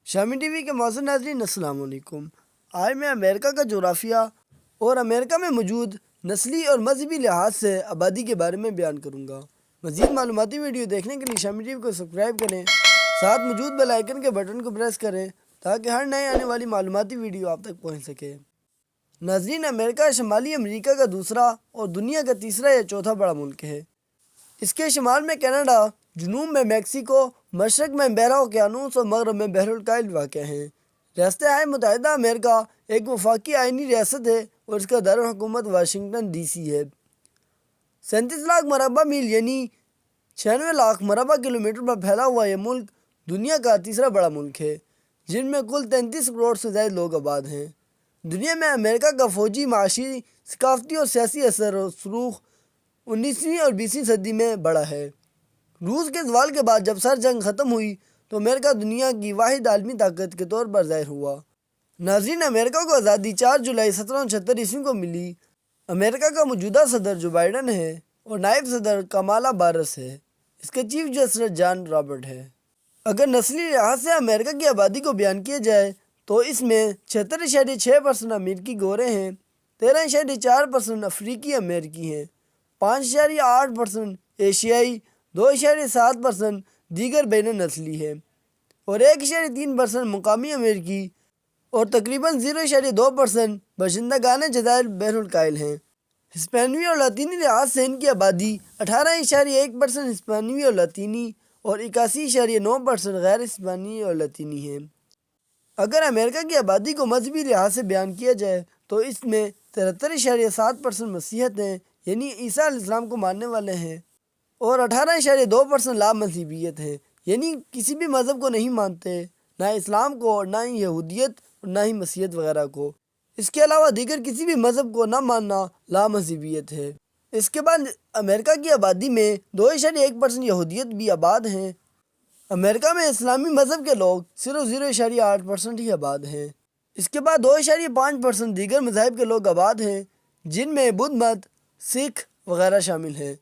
شامی T V کے معزز ناظرین السلام علیکم۔ آج میں امریکہ کا جغرافیہ اور امریکہ میں موجود نسلی اور مذہبی لحاظ سے آبادی کے بارے میں بیان کروں گا۔ مزید معلوماتی ویڈیو دیکھنے کے لیے شامی ٹی وی کو سبسکرائب کریں، ساتھ موجود بیل آئیکن کے بٹن کو پریس کریں تاکہ ہر نئے آنے والی معلوماتی ویڈیو آپ تک پہنچ سکے۔ ناظرین، امریکہ شمالی امریکہ کا دوسرا اور دنیا کا تیسرا یا چوتھا بڑا ملک ہے۔ اس کے شمال میں کینیڈا، جنوب میں میکسیکو، مشرق میں بحیرہ اوقیانوس اور مغرب میں بحر الکاہل واقع ہیں۔ ریاستہائے متحدہ امریکہ ایک وفاقی آئینی ریاست ہے اور اس کا دارالحکومت واشنگٹن ڈی سی ہے۔ 37 لاکھ مربع میل یعنی 96 لاکھ مربع کلومیٹر پر پھیلا ہوا یہ ملک دنیا کا تیسرا بڑا ملک ہے، جن میں کل 33 کروڑ سے زائد لوگ آباد ہیں۔ دنیا میں امریکہ کا فوجی، معاشی، ثقافتی اور سیاسی اثر و رسوخ 19ویں اور 20ویں صدی میں بڑا ہے۔ روس کے زوال کے بعد جب سر جنگ ختم ہوئی تو امریکہ دنیا کی واحد عالمی طاقت کے طور پر ظاہر ہوا۔ ناظرین، امریکہ کو آزادی 4 جولائی 1776 کو ملی۔ امریکہ کا موجودہ صدر جو بائیڈن ہے اور نائب صدر کمالا ہیرس ہے۔ اس کے چیف جسٹس جان رابرٹ ہے۔ اگر نسلی لحاظ سے امریکہ کی آبادی کو بیان کیا جائے تو اس میں 76.6% امریکی گورے ہیں، 13.4% افریقی امریکی ہیں، 5.8% ایشیائی، 2.7% دیگر بین نسلی ہے اور 1.3% مقامی امریکی اور تقریباً 0.2% باشندگان جزائر بحر الکاہل ہیں۔ ہسپانوی اور لاطینی لحاظ سے ان کی آبادی 18.1% ہسپانوی اور لاطینی اور 81.9% غیر ہسپانوی اور لاطینی ہے۔ اگر امریکہ کی آبادی کو مذہبی لحاظ سے بیان کیا جائے تو اس میں 73.7% مسیحیت ہیں، یعنی عیسیٰ علیہ السلام کو ماننے والے ہیں، اور 18.2% لا مذہبیت ہے، یعنی کسی بھی مذہب کو نہیں مانتے، نہ اسلام کو اور نہ ہی یہودیت اور نہ ہی مسیحیت وغیرہ کو۔ اس کے علاوہ دیگر کسی بھی مذہب کو نہ ماننا لا مذہبیت ہے۔ اس کے بعد امریکہ کی آبادی میں 2.1% یہودیت بھی آباد ہیں۔ امریکہ میں اسلامی مذہب کے لوگ صرف 0.8% ہی آباد ہیں۔ اس کے بعد 2.5% دیگر مذاہب کے لوگ آباد ہیں، جن میں بدھ مت، سکھ وغیرہ شامل ہیں۔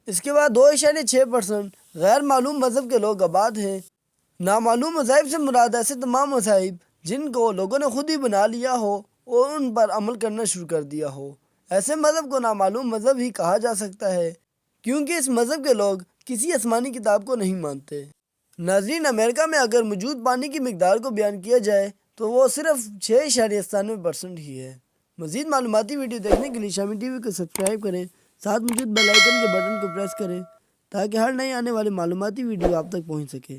اس کے بعد 2.6% غیر معلوم مذہب کے لوگ آباد ہیں۔ نامعلوم مذاہب سے مراد ایسے تمام مذاہب جن کو لوگوں نے خود ہی بنا لیا ہو اور ان پر عمل کرنا شروع کر دیا ہو۔ ایسے مذہب کو نامعلوم مذہب ہی کہا جا سکتا ہے، کیونکہ اس مذہب کے لوگ کسی آسمانی کتاب کو نہیں مانتے۔ ناظرین، امریکہ میں اگر موجود پانی کی مقدار کو بیان کیا جائے تو وہ صرف 6.97% ہی ہے۔ مزید معلوماتی ویڈیو دیکھنے کے لیے شامی ٹی وی کو سبسکرائب کریں، ساتھ موجود بیل آئیکن کے بٹن کو پریس کریں تاکہ ہر نئے آنے والی معلوماتی ویڈیو آپ تک پہنچ سکے۔